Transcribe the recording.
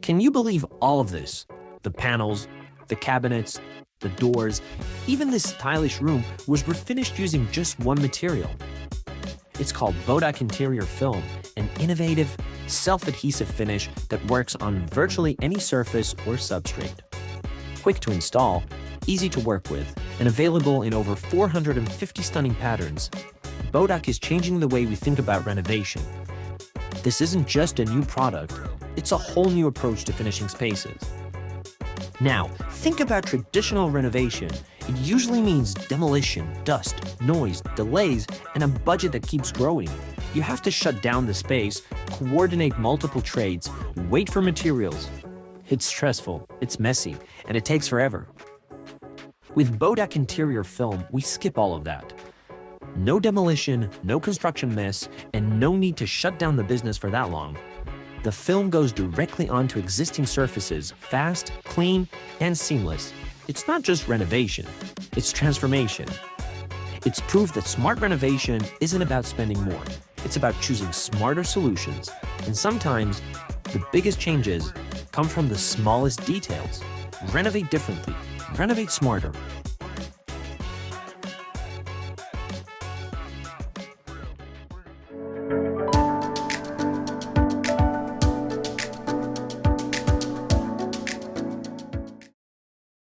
Can you believe all of this? The panels, the cabinets, the doors, even this stylish room was refinished using just one material. It's called Bodaq interior film, an innovative, self-adhesive finish that works on virtually any surface or substrate. Quick to install, easy to work with, and available in over 450 stunning patterns, Bodaq is changing the way we think about renovation. This isn't just a new product, it's a whole new approach to finishing spaces. Now, think about traditional renovation. It usually means demolition, dust, noise, delays, and a budget that keeps growing. You have to shut down the space, coordinate multiple trades, wait for materials. It's stressful, it's messy, and it takes forever. With Bodaq interior film, we skip all of that. No demolition, no construction mess, and no need to shut down the business for that long. The film goes directly onto existing surfaces, fast, clean, and seamless. It's not just renovation, it's transformation. It's proof that smart renovation isn't about spending more. It's about choosing smarter solutions. And sometimes, the biggest changes come from the smallest details. Renovate differently. Renovate smarter.